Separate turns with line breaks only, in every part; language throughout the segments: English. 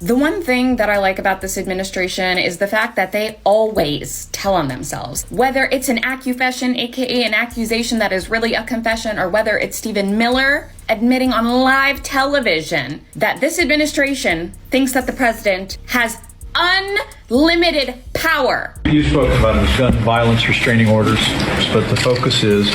The one thing that I like about this administration is the fact that they always tell on themselves. Whether it's an accufession, aka an accusation that is really a confession, or whether it's Stephen Miller admitting on live television that this administration thinks that the president has unlimited power.
You spoke about these gun violence restraining orders, but the focus is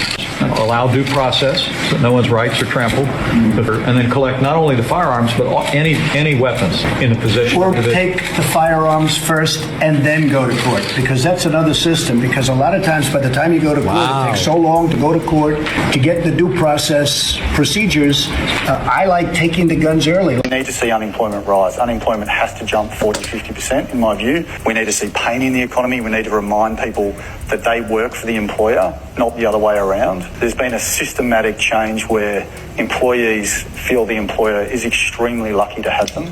allow due process so no one's rights are trampled, and then collect not only the firearms but any weapons in the possession.
Or take the firearms first and then go to court, because that's another system. Because a lot of times, by the time you go to court, it takes so long to go to court to get the due process procedures. I like taking the guns early.
We need to see unemployment rise. Unemployment has to jump 40-50%, in my view. We need to see pain in the economy. We need to remind people that they work for the employer, not the other way around. There's been a systematic change where employees feel the employer is extremely lucky to have them,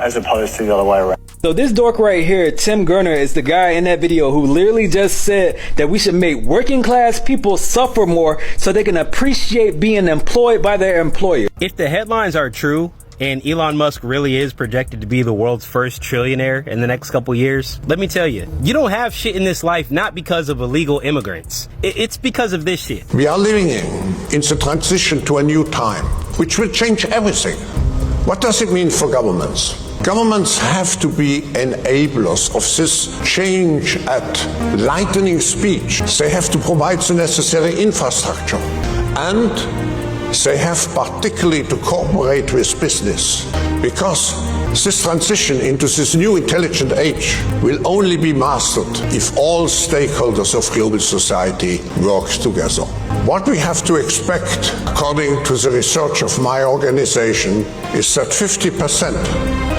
as opposed to the other way around.
So this dork right here, Tim Gurner, is the guy in that video who literally just said that we should make working class people suffer more so they can appreciate being employed by their employer.
If the headlines are true, and Elon Musk really is projected to be the world's first trillionaire in the next couple years, let me tell you, you don't have shit in this life not because of illegal immigrants. It's because of this shit.
We are living in the transition to a new time, which will change everything. What does it mean for governments? Governments have to be enablers of this change at lightning speed. They have to provide the necessary infrastructure, and they have particularly to cooperate with business, because this transition into this new intelligent age will only be mastered if all stakeholders of global society work together. What we have to expect, according to the research of my organization, is that 50%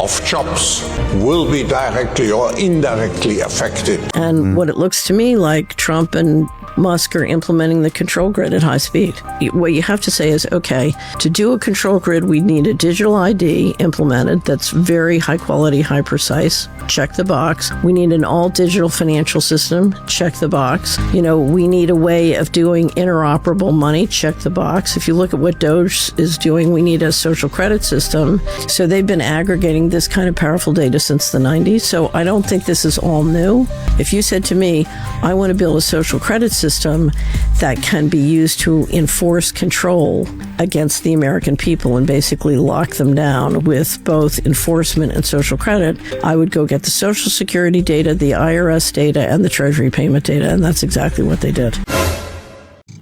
of jobs will be directly or indirectly affected.
And what it looks to me like Trump and Musk are implementing the control grid at high speed. What you have to say is, okay, to do a control grid, we need a digital ID implemented that's very high quality, high precise. Check the box. We need an all digital financial system. Check the box. We need a way of doing interoperable money. Check the box. If you look at what Doge is doing, we need a social credit system. So they've been aggregating this kind of powerful data since the 90s. So I don't think this is all new. If you said to me, I want to build a social credit system that can be used to enforce control against the American people and basically lock them down with both enforcement and social credit, I would go get the Social Security data, the IRS data, and the Treasury payment data, and that's exactly what they did.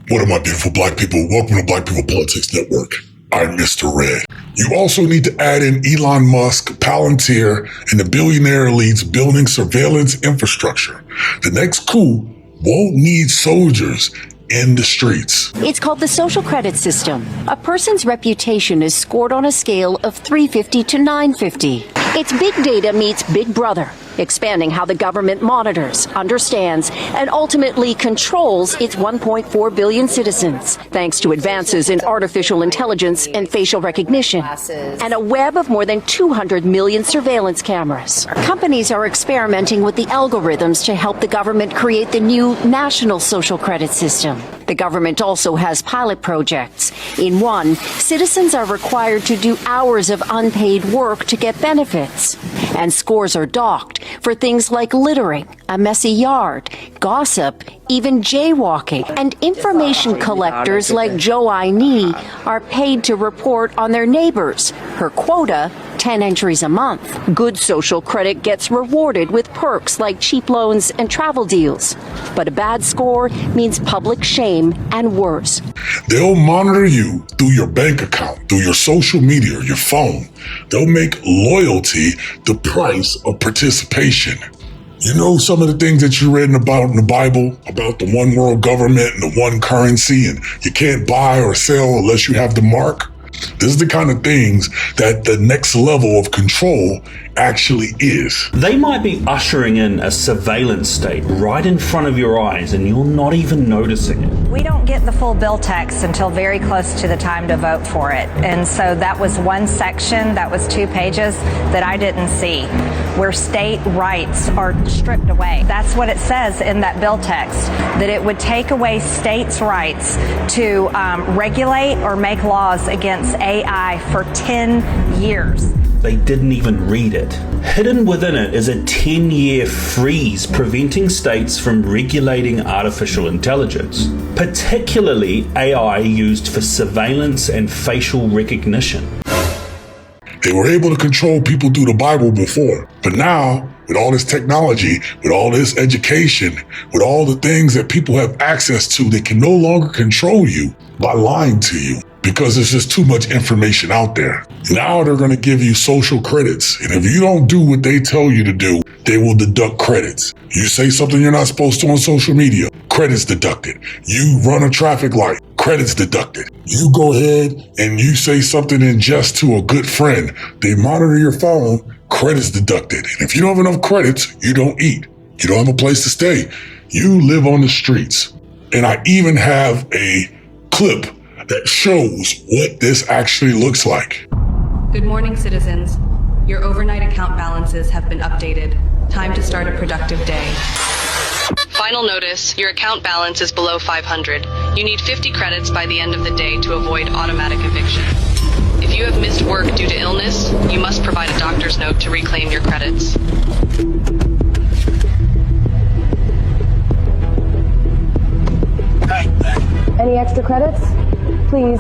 What are my beautiful black people? Welcome to Black People Politics Network. I'm Mr. Red. You also need to add in Elon Musk, Palantir, and the billionaire elites building surveillance infrastructure. The next coup won't need soldiers in the streets.
It's called the social credit system. A person's reputation is scored on a scale of 350 to 950. It's big data meets Big Brother, expanding how the government monitors, understands, and ultimately controls its 1.4 billion citizens, thanks to advances in artificial intelligence and facial recognition, and a web of more than 200 million surveillance cameras. Companies are experimenting with the algorithms to help the government create the new national social credit system. The government also has pilot projects. In one, citizens are required to do hours of unpaid work to get benefits, and scores are docked for things like littering, a messy yard, gossip, even jaywalking. And information collectors like Joe Aini are paid to report on their neighbors. Her quota, 10 entries a month. Good social credit gets rewarded with perks like cheap loans and travel deals. But a bad score means public shame and worse.
They'll monitor you through your bank account, through your social media, your phone. They'll make loyalty the price of participation. You know some of the things that you're reading about in the Bible, about the one world government and the one currency, and you can't buy or sell unless you have the mark? This is the kind of things that the next level of control actually is.
They might be ushering in a surveillance state right in front of your eyes and you're not even noticing it.
We don't get the full bill text until very close to the time to vote for it. And so that was one section, that was 2 pages that I didn't see, where state rights are stripped away. That's what it says in that bill text, that it would take away states' rights to regulate or make laws against AI for 10 years.
They didn't even read it. Hidden within it is a 10-year freeze preventing states from regulating artificial intelligence, particularly AI used for surveillance and facial recognition.
They were able to control people through the Bible before, but now, with all this technology, with all this education, with all the things that people have access to, they can no longer control you by lying to you because there's just too much information out there. Now they're going to give you social credits, and if you don't do what they tell you to do, they will deduct credits. You say something you're not supposed to on social media, credits deducted. You run a traffic light, credits deducted. You go ahead and you say something in jest to a good friend, they monitor your phone, credits deducted. And if you don't have enough credits, you don't eat. You don't have a place to stay. You live on the streets. And I even have a clip that shows what this actually looks like.
Good morning, citizens. Your overnight account balances have been updated. Time to start a productive day. Final notice, your account balance is below 500. You need 50 credits by the end of the day to avoid automatic eviction. If you have missed work due to illness, you must provide a doctor's note to reclaim your credits.
Any extra credits? Please.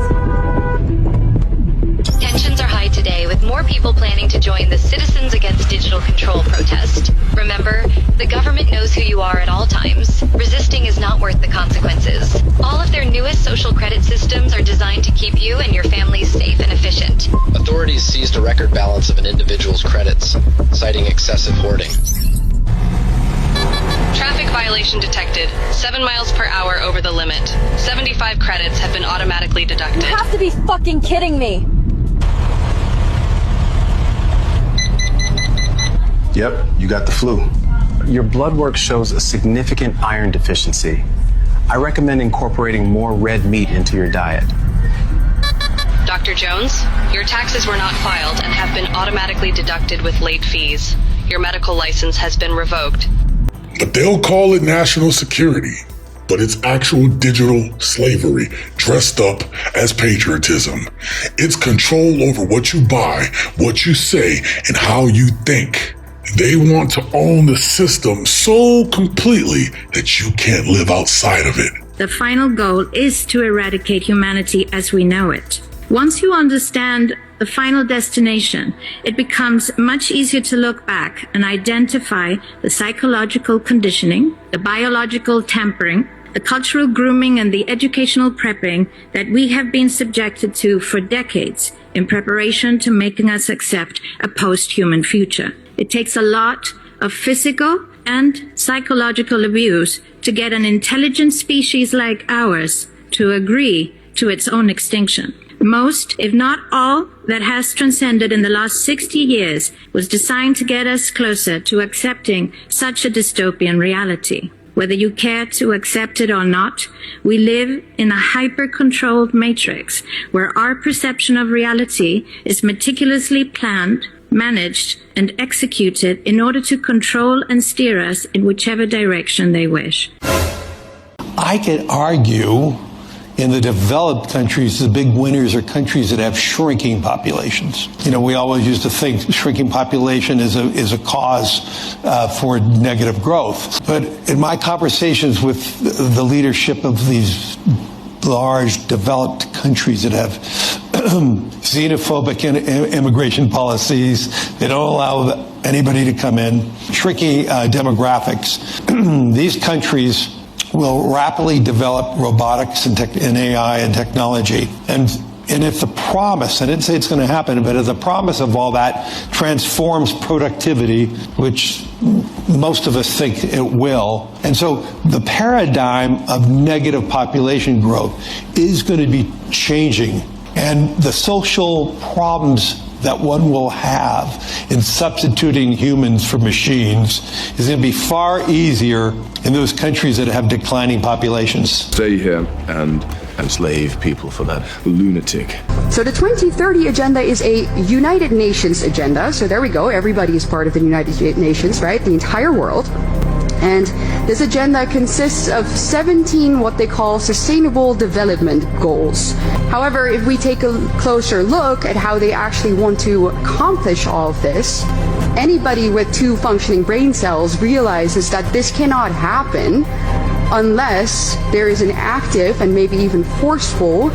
Tensions are high today, with more people planning to join the Citizens Against Digital Control protest. Remember, the government knows who you are at all times. Resisting is not worth the consequences. All of their newest social credit systems are designed to keep you and your families safe and efficient.
Authorities seized a record balance of an individual's credits, citing excessive hoarding.
Traffic violation detected. 7 miles per hour over the limit. 75 credits have been automatically deducted.
You have to be fucking kidding me.
Yep, you got the flu. Your blood work shows a significant iron deficiency. I recommend incorporating more red meat into your diet.
Dr. Jones, your taxes were not filed and have been automatically deducted with late fees. Your medical license has been revoked.
But they'll call it national security, but it's actual digital slavery dressed up as patriotism. It's control over what you buy, what you say, and how you think. They want to own the system so completely that you can't live outside of it.
The final goal is to eradicate humanity as we know it. Once you understand the final destination, it becomes much easier to look back and identify the psychological conditioning, the biological tampering, the cultural grooming, and the educational prepping that we have been subjected to for decades in preparation to making us accept a post-human future. It takes a lot of physical and psychological abuse to get an intelligent species like ours to agree to its own extinction. Most, if not all, that has transcended in the last 60 years was designed to get us closer to accepting such a dystopian reality. Whether you care to accept it or not, we live in a hyper-controlled matrix where our perception of reality is meticulously planned, managed, and executed in order to control and steer us in whichever direction they wish.
I could argue in the developed countries, the big winners are countries that have shrinking populations. You know, we always used to think shrinking population is a cause for negative growth. But in my conversations with the leadership of these large developed countries that have xenophobic immigration policies, they don't allow anybody to come in, tricky demographics, these countries will rapidly develop robotics and AI and technology. And if the promise, I didn't say it's going to happen, but if the promise of all that transforms productivity, which most of us think it will, and so the paradigm of negative population growth is going to be changing. And the social problems that one will have in substituting humans for machines is going to be far easier in those countries that have declining populations.
Stay here and enslave people for that lunatic.
So the 2030 agenda is a United Nations agenda. So there we go. Everybody is part of the United Nations, right? The entire world. And this agenda consists of 17 what they call sustainable development goals. However, if we take a closer look at how they actually want to accomplish all of this, anybody with 2 functioning brain cells realizes that this cannot happen unless there is an active and maybe even forceful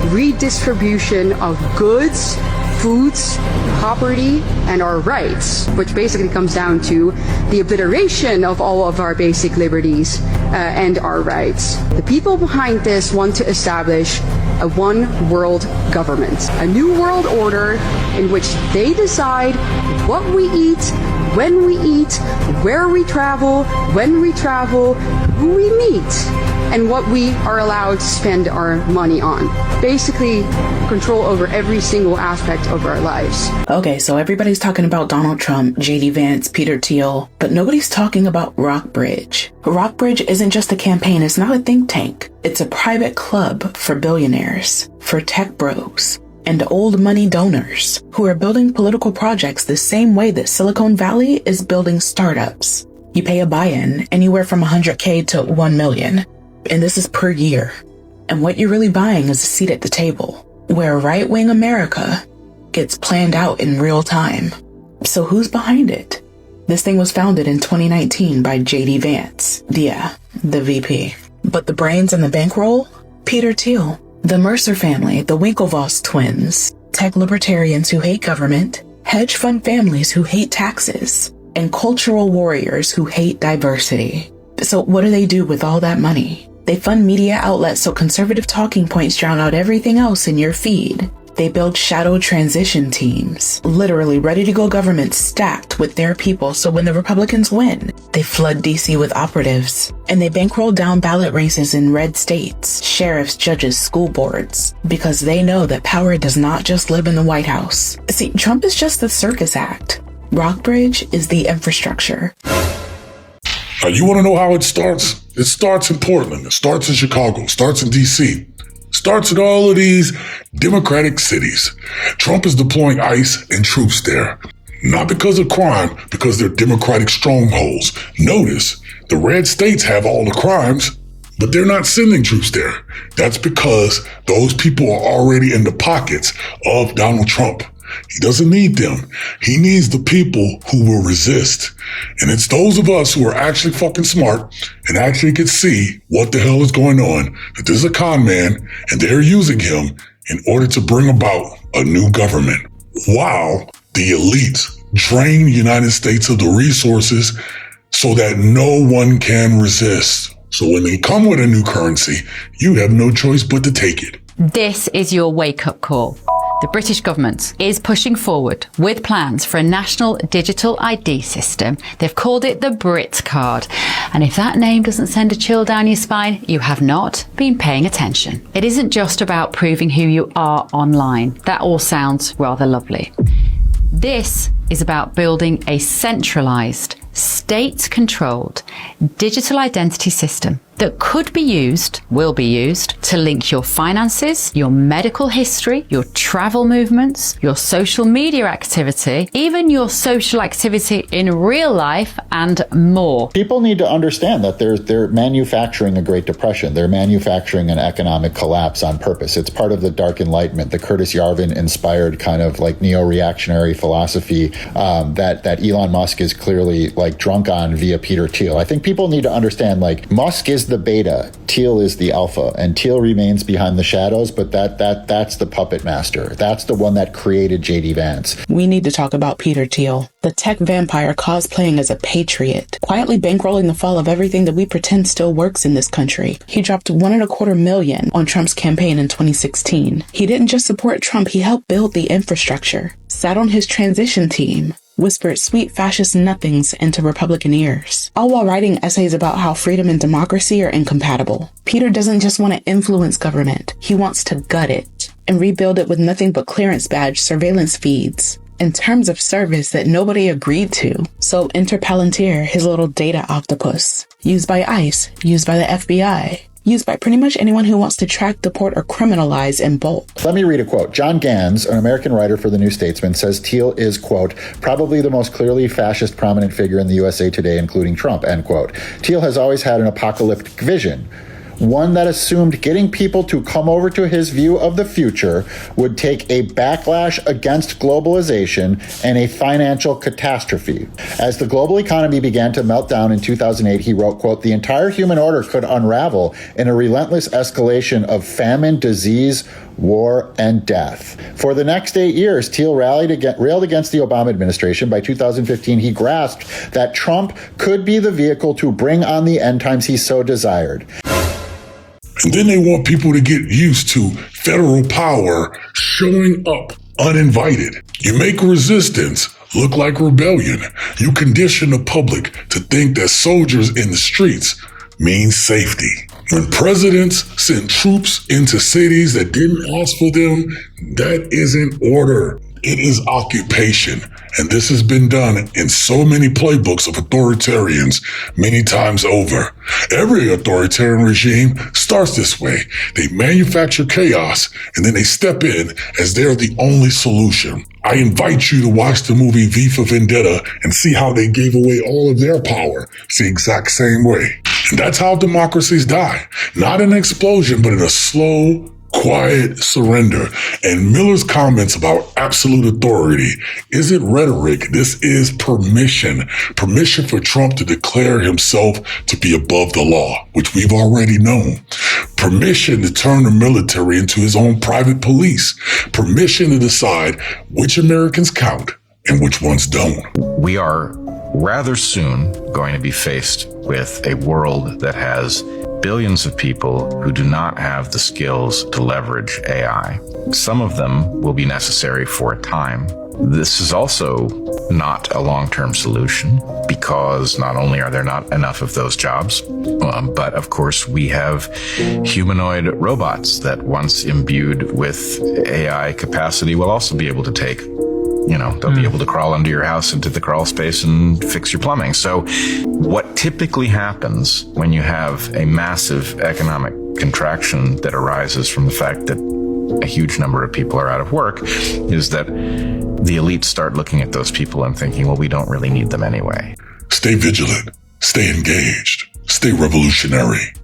redistribution of goods, foods, property, and our rights, which basically comes down to the obliteration of all of our basic liberties and our rights. The people behind this want to establish a one world government, a new world order in which they decide what we eat, when we eat, where we travel, when we travel, who we meet, and what we are allowed to spend our money on. Basically, control over every single aspect of our lives.
Okay, so everybody's talking about Donald Trump, J.D. Vance, Peter Thiel, but nobody's talking about Rockbridge. Rockbridge isn't just a campaign, it's not a think tank. It's a private club for billionaires, for tech bros, and old money donors who are building political projects the same way that Silicon Valley is building startups. You pay a buy-in anywhere from $100K to $1 million, and this is per year. And what you're really buying is a seat at the table, where right-wing America gets planned out in real time. So who's behind it? This thing was founded in 2019 by J.D. Vance, the VP. But the brains and the bankroll? Peter Thiel. The Mercer family, the Winklevoss twins, tech libertarians who hate government, hedge fund families who hate taxes, and cultural warriors who hate diversity. So what do they do with all that money? They fund media outlets so conservative talking points drown out everything else in your feed. They build shadow transition teams, literally ready-to-go governments stacked with their people so when the Republicans win, they flood DC with operatives. And they bankroll down ballot races in red states, sheriffs, judges, school boards, because they know that power does not just live in the White House. See, Trump is just the circus act. Rockbridge is the infrastructure.
Now, you want to know how it starts? It starts in Portland, it starts in Chicago, it starts in DC. Starts in all of these democratic cities. Trump is deploying ICE and troops there. Not because of crime, because they're democratic strongholds. Notice, the red states have all the crimes, but they're not sending troops there. That's because those people are already in the pockets of Donald Trump. He doesn't need them. He needs the people who will resist. And it's those of us who are actually fucking smart and actually can see what the hell is going on, that there's a con man and they're using him in order to bring about a new government. While the elites drain the United States of the resources so that no one can resist. So when they come with a new currency, you have no choice but to take it.
This is your wake-up call. The British government is pushing forward with plans for a national digital ID system. They've called it the Brit card. And if that name doesn't send a chill down your spine, you have not been paying attention. It isn't just about proving who you are online. That all sounds rather lovely. This is about building a centralized, state-controlled digital identity system that could be used, will be used, to link your finances, your medical history, your travel movements, your social media activity, even your social activity in real life, and more.
People need to understand that they're manufacturing a Great Depression. They're manufacturing an economic collapse on purpose. It's part of the Dark Enlightenment, the Curtis Yarvin-inspired kind of like neo-reactionary philosophy that Elon Musk is clearly like drunk on via Peter Thiel. I think people need to understand like Musk is the beta, Thiel is the alpha, and Thiel remains behind the shadows, but that's the puppet master. That's the one that created J.D. Vance.
We need to talk about Peter Thiel, the tech vampire cosplaying as a patriot, quietly bankrolling the fall of everything that we pretend still works in this country. He dropped $1.25 million on Trump's campaign in 2016. He didn't just support Trump, he helped build the infrastructure, sat on his transition team, whispered sweet fascist nothings into Republican ears, all while writing essays about how freedom and democracy are incompatible. Peter doesn't just want to influence government, he wants to gut it and rebuild it with nothing but clearance badge surveillance feeds and terms of service that nobody agreed to. So enter Palantir, his little data octopus, used by ICE, used by the FBI. used by pretty much anyone who wants to track, deport, or criminalize in bulk.
Let me read a quote. John Gans, an American writer for The New Statesman, says Thiel is, quote, probably the most clearly fascist prominent figure in the USA today, including Trump, end quote. Thiel has always had an apocalyptic vision, one that assumed getting people to come over to his view of the future would take a backlash against globalization and a financial catastrophe. As the global economy began to melt down in 2008, he wrote, quote, the entire human order could unravel in a relentless escalation of famine, disease, war, and death. For the next 8 years, Thiel railed against the Obama administration. By 2015, he grasped that Trump could be the vehicle to bring on the end times he so desired.
And then they want people to get used to federal power showing up uninvited. You make resistance look like rebellion. You condition the public to think that soldiers in the streets means safety. When presidents send troops into cities that didn't ask for them, that isn't order. It is occupation. And this has been done in so many playbooks of authoritarians many times over. Every authoritarian regime starts this way. They manufacture chaos and then they step in as they're the only solution. I invite you to watch the movie V for Vendetta and see how they gave away all of their power. It's the exact same way. And that's how democracies die. Not in an explosion, but in a slow, quiet surrender. And Miller's comments about absolute authority isn't rhetoric. This is permission. Permission for Trump to declare himself to be above the law, which we've already known. Permission to turn the military into his own private police. Permission to decide which Americans count and which ones don't.
We are rather soon going to be faced with a world that has billions of people who do not have the skills to leverage AI. Some of them will be necessary for a time. This is also not a long-term solution because not only are there not enough of those jobs, but of course we have humanoid robots that once imbued with AI capacity will also be able to take, they'll be able to crawl under your house into the crawl space and fix your plumbing. So what typically happens when you have a massive economic contraction that arises from the fact that a huge number of people are out of work is that the elites start looking at those people and thinking, well, we don't really need them anyway.
Stay vigilant, stay engaged, stay revolutionary.